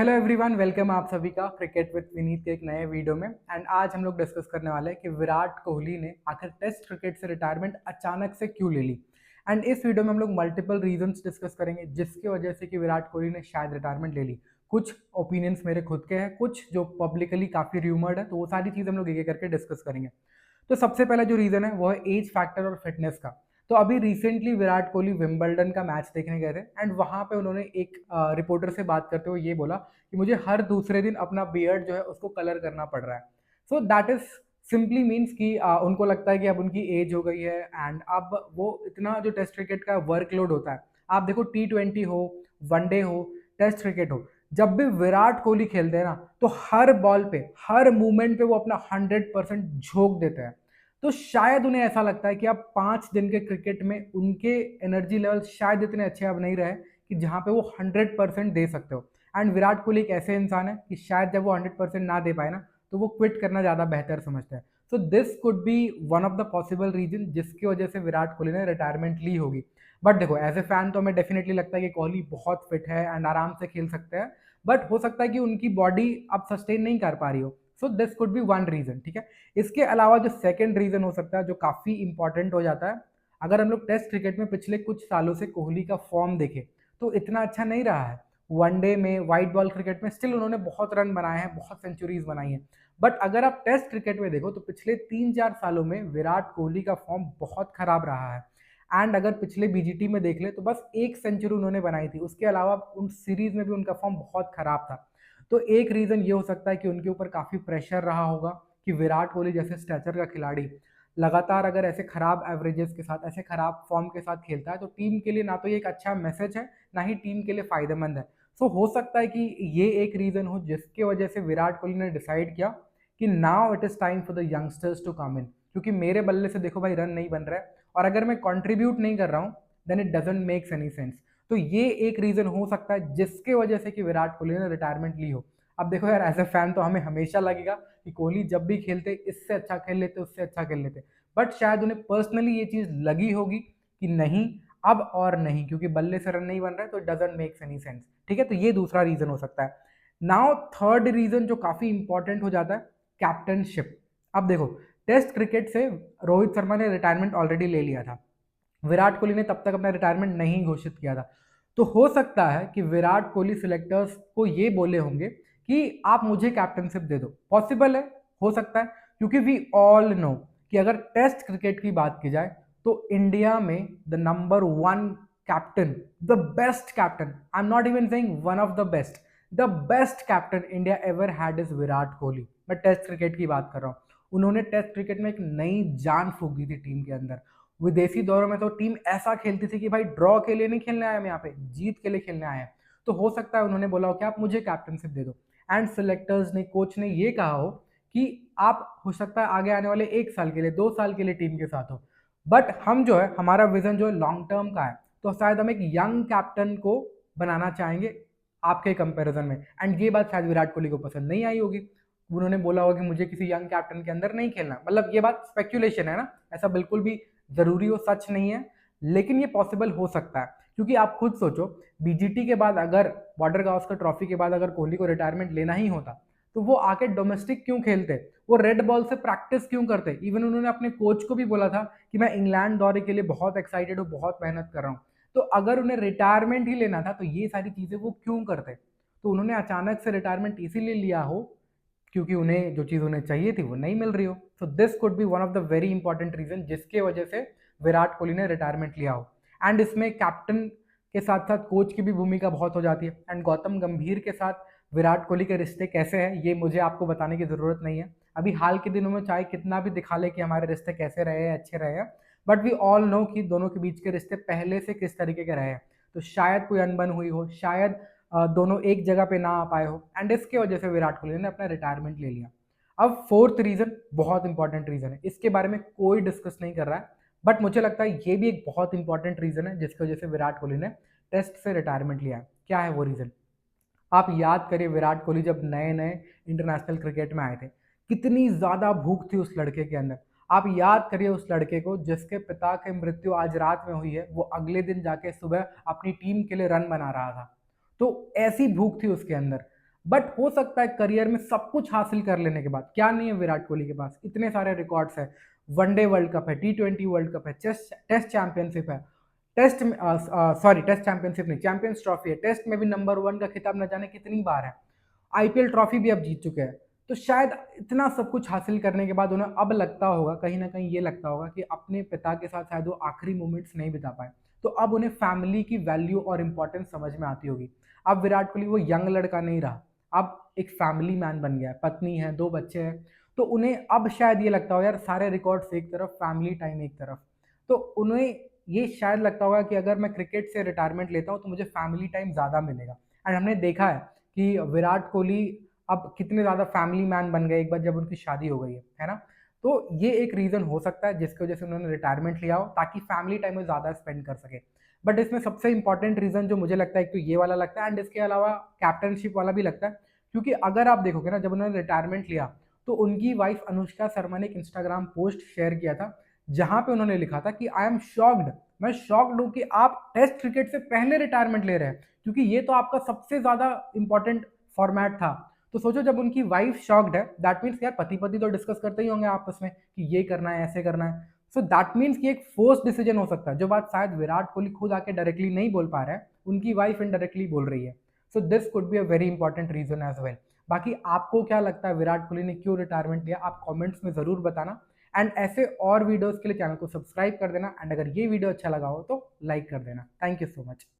Hello everyone, welcome आप सभी का क्रिकेट विद विनीत के एक नए वीडियो में। एंड आज हम लोग डिस्कस करने वाले हैं कि विराट कोहली ने आखिर टेस्ट क्रिकेट से रिटायरमेंट अचानक से क्यों ले ली। एंड इस वीडियो में हम लोग मल्टीपल रीजंस डिस्कस करेंगे जिसकी वजह से कि विराट कोहली ने शायद रिटायरमेंट ले ली। कुछ ओपिनियंस मेरे खुद के हैं, कुछ जो पब्लिकली काफ़ी र्यूमर्ड है, तो वो सारी चीज़ हम लोग एक एक करके डिस्कस करेंगे। तो सबसे पहला जो रीज़न है वो है एज फैक्टर और फिटनेस का। तो अभी रिसेंटली विराट कोहली विंबलडन का मैच देखने गए थे एंड वहाँ पे उन्होंने एक रिपोर्टर से बात करते हुए ये बोला कि मुझे हर दूसरे दिन अपना बियर्ड जो है उसको कलर करना पड़ रहा है। So that is simply means कि उनको लगता है कि अब उनकी एज हो गई है एंड अब वो इतना जो टेस्ट क्रिकेट का वर्कलोड होता है, आप देखो T20 हो, वनडे हो, टेस्ट क्रिकेट हो, जब भी विराट कोहली खेलते हैं ना तो हर बॉल पे, हर मूवमेंट पे वो अपना 100% झोंक देते हैं। तो शायद उन्हें ऐसा लगता है कि अब 5 दिन के क्रिकेट में उनके एनर्जी लेवल शायद इतने अच्छे अब नहीं रहे कि जहाँ पे वो 100% दे सकते हो। एंड विराट कोहली एक ऐसे इंसान है कि शायद जब वो 100% ना दे पाए ना तो वो क्विट करना ज़्यादा बेहतर समझते हैं। So this could be one of the possible reason जिसकी वजह से विराट कोहली ने रिटायरमेंट ली होगी। बट देखो, एज ए फैन तो हमें डेफिनेटली लगता है कि कोहली बहुत फिट है एंड आराम से खेल सकते हैं। बट हो सकता है कि उनकी बॉडी अब सस्टेन नहीं कर पा रही हो। So this could be one reason, ठीक है। इसके अलावा जो सेकेंड रीजन हो सकता है जो काफ़ी इंपॉर्टेंट हो जाता है, अगर हम लोग टेस्ट क्रिकेट में पिछले कुछ सालों से कोहली का फॉर्म देखें तो इतना अच्छा नहीं रहा है। वनडे में, वाइट बॉल क्रिकेट में स्टिल उन्होंने बहुत रन बनाए हैं, बहुत सेंचुरीज बनाई हैं। बट अगर आप टेस्ट क्रिकेट में देखो तो पिछले 3-4 सालों में विराट कोहली का फॉर्म बहुत खराब रहा है। एंड अगर पिछले बीजीटी में देख ले तो बस एक सेंचुरी उन्होंने बनाई थी, उसके अलावा उन सीरीज में भी उनका फॉर्म बहुत खराब था। तो एक रीजन ये हो सकता है कि उनके ऊपर काफी प्रेशर रहा होगा कि विराट कोहली जैसे स्टैचर का खिलाड़ी लगातार अगर ऐसे खराब एवरेजेस के साथ, ऐसे खराब फॉर्म के साथ खेलता है तो टीम के लिए ना तो ये एक अच्छा मैसेज है, ना ही टीम के लिए फायदेमंद है। सो हो सकता है कि ये एक रीजन हो जिसकी वजह से विराट कोहली ने डिसाइड किया कि now it is time for the youngsters to come in, क्योंकि मेरे बल्ले से देखो भाई रन नहीं बन रहा है और अगर मैं कंट्रीब्यूट नहीं कर रहा हूँ then it doesn't makes any sense. तो ये एक रीजन हो सकता है जिसके वजह से कि विराट कोहली ने रिटायरमेंट ली हो। अब देखो यार, एज ए फैन तो हमें हमेशा लगेगा कि कोहली जब भी खेलते इससे अच्छा खेल लेते, उससे अच्छा खेल लेते। बट शायद उन्हें पर्सनली ये चीज लगी होगी कि नहीं, अब और नहीं, क्योंकि बल्ले से रन नहीं बन रहा है तो it doesn't makes any sense, ठीक है। तो ये दूसरा रीजन हो सकता है। नाउ थर्ड रीजन जो काफी इंपॉर्टेंट हो जाता है, कैप्टनशिप। अब देखो, टेस्ट क्रिकेट से रोहित शर्मा ने रिटायरमेंट ऑलरेडी ले लिया था, विराट कोहली ने तब तक अपना रिटायरमेंट नहीं घोषित किया था। तो हो सकता है कि विराट कोहली सिलेक्टर्स को ये बोले होंगे कि आप मुझे कैप्टनशिप दे दो। पॉसिबल है, हो सकता है, क्योंकि वी ऑल नो कि अगर टेस्ट क्रिकेट की बात की जाए तो इंडिया में the number one captain, the best captain, I am not even saying one of the best, the best captain India ever had is Virat Kohli. मैं टेस्ट क्रिकेट की बात कर रहा हूँ। उन्होंने टेस्ट क्रिकेट में एक नई जान फूंक दी थी टीम के अंदर। विदेशी दौरों में तो टीम ऐसा खेलती थी कि भाई ड्रॉ के लिए नहीं खेलने आए हम, यहाँ पे जीत के लिए खेलने आए हैं। तो हो सकता है उन्होंने बोला हो कि आप मुझे कैप्टनशिप दे दो। एंड सिलेक्टर्स ने, कोच ने ये कहा हो कि आप हो सकता है आगे आने वाले 1 साल के लिए, 2 साल के लिए टीम के साथ हो, बट हम जो है, हमारा विजन जो है लॉन्ग टर्म का है, तो शायद हम एक यंग कैप्टन को बनाना चाहेंगे आपके कंपैरिजन में। एंड ये बात शायद विराट कोहली को पसंद नहीं आई होगी। उन्होंने बोला होगा कि मुझे किसी यंग कैप्टन के अंदर नहीं खेलना। मतलब ये बात स्पेक्यूलेशन है ना, ऐसा बिल्कुल भी जरूरी हो सच नहीं है, लेकिन ये पॉसिबल हो सकता है। क्योंकि आप खुद सोचो, बीजीटी के बाद अगर, बॉर्डर गावस्कर ट्रॉफी के बाद अगर कोहली को रिटायरमेंट लेना ही होता तो वो आके डोमेस्टिक क्यों खेलते, वो रेड बॉल से प्रैक्टिस क्यों करते। इवन उन्होंने अपने कोच को भी बोला था कि मैं इंग्लैंड दौरे के लिए बहुत एक्साइटेड हूँ, बहुत मेहनत कर रहा हूँ। तो अगर उन्हें रिटायरमेंट ही लेना था तो ये सारी चीजें वो क्यों करते। तो उन्होंने अचानक से रिटायरमेंट इसीलिए लिया हो क्योंकि उन्हें जो चीज़ उन्हें चाहिए थी वो नहीं मिल रही हो। So this could be one of the very important reason जिसके वजह से विराट कोहली ने रिटायरमेंट लिया हो। एंड इसमें कैप्टन के साथ साथ कोच की भी भूमिका बहुत हो जाती है। एंड गौतम गंभीर के साथ विराट कोहली के रिश्ते कैसे हैं ये मुझे आपको बताने की ज़रूरत नहीं है। अभी हाल के दिनों में चाहे कितना भी दिखा ले कि हमारे रिश्ते कैसे रहे हैं, अच्छे रहे हैं, बट वी ऑल नो कि दोनों के बीच के रिश्ते पहले से किस तरीके के रहे हैं। तो शायद कोई अनबन हुई हो, शायद दोनों एक जगह पे ना आ पाए हो, एंड इसके वजह से विराट कोहली ने अपना रिटायरमेंट ले लिया। अब फोर्थ रीजन बहुत इंपॉर्टेंट रीजन है, इसके बारे में कोई डिस्कस नहीं कर रहा है, बट मुझे लगता है ये भी एक बहुत इंपॉर्टेंट रीजन है जिसकी वजह से विराट कोहली ने टेस्ट से रिटायरमेंट लिया है। क्या है वो रीजन? आप याद करिए, विराट कोहली जब नए नए इंटरनेशनल क्रिकेट में आए थे, कितनी ज्यादा भूख थी उस लड़के के अंदर। आप याद करिए उस लड़के को जिसके पिता की मृत्यु आज रात में हुई है, वो अगले दिन जाके सुबह अपनी टीम के लिए रन बना रहा था। तो ऐसी भूख थी उसके अंदर। बट हो सकता है करियर में सब कुछ हासिल कर लेने के बाद, क्या नहीं है विराट कोहली के पास, इतने सारे रिकॉर्ड्स है, वनडे वर्ल्ड कप है, T20 वर्ल्ड कप है, टेस्ट चैंपियनशिप है, टेस्ट सॉरी टेस्ट चैंपियनशिप नहीं, चैंपियंस ट्रॉफी है, टेस्ट में भी नंबर 1 का खिताब न जाने कितनी बार है, आईपीएल ट्रॉफी भी अब जीत चुके हैं। तो शायद इतना सब कुछ हासिल करने के बाद उन्हें अब लगता होगा, कहीं ना कहीं ये लगता होगा कि अपने पिता के साथ शायद वो आखिरी मोमेंट्स नहीं बिता पाए, तो अब उन्हें फैमिली की वैल्यू और इंपॉर्टेंस समझ में आती होगी। अब विराट कोहली वो यंग लड़का नहीं रहा, अब एक फैमिली मैन बन गया है, पत्नी है, 2 बच्चे हैं, तो उन्हें अब शायद ये लगता हो यार सारे रिकॉर्ड्स एक तरफ, फैमिली टाइम एक तरफ, तो उन्हें ये शायद लगता होगा कि अगर मैं क्रिकेट से रिटायरमेंट लेता हूँ तो मुझे फैमिली टाइम ज़्यादा मिलेगा। एंड हमने देखा है कि विराट कोहली अब कितने ज़्यादा फैमिली मैन बन गए एक बार जब उनकी शादी हो गई है ना? तो ये एक रीज़न हो सकता है जिसकी वजह से उन्होंने रिटायरमेंट लिया हो ताकि फैमिली टाइम में ज़्यादा स्पेंड कर सके। बट इसमें सबसे इंपॉर्टेंट रीज़न जो मुझे लगता है, एक तो ये वाला लगता है एंड इसके अलावा कैप्टनशिप वाला भी लगता है, क्योंकि अगर आप देखोगे ना जब उन्होंने रिटायरमेंट लिया तो उनकी वाइफ अनुष्का शर्मा ने एक इंस्टाग्राम पोस्ट शेयर किया था जहाँ पे उन्होंने लिखा था कि आई एम शॉक्ड, मैं शॉक्ड हूँ कि आप टेस्ट क्रिकेट से पहले रिटायरमेंट ले रहे हैं, क्योंकि ये तो आपका सबसे ज़्यादा इंपॉर्टेंट फॉर्मेट था। तो सोचो जब उनकी वाइफ शॉक्ड है, दैट मीन्स यार पति पति तो डिस्कस करते ही होंगे आपस में कि ये करना है, ऐसे करना है। सो दैट मीन्स कि एक फोर्स डिसीजन हो सकता है, जो बात शायद विराट कोहली खुद आके डायरेक्टली नहीं बोल पा रहे हैं, उनकी वाइफ इनडायरेक्टली बोल रही है। So this could be a very important reason as well. बाकी आपको क्या लगता है विराट कोहली ने क्यों रिटायरमेंट लिया, आप कमेंट्स में ज़रूर बताना। एंड ऐसे और वीडियोस के लिए चैनल को सब्सक्राइब कर देना, एंड अगर ये वीडियो अच्छा लगा हो तो लाइक कर देना। Thank you so much.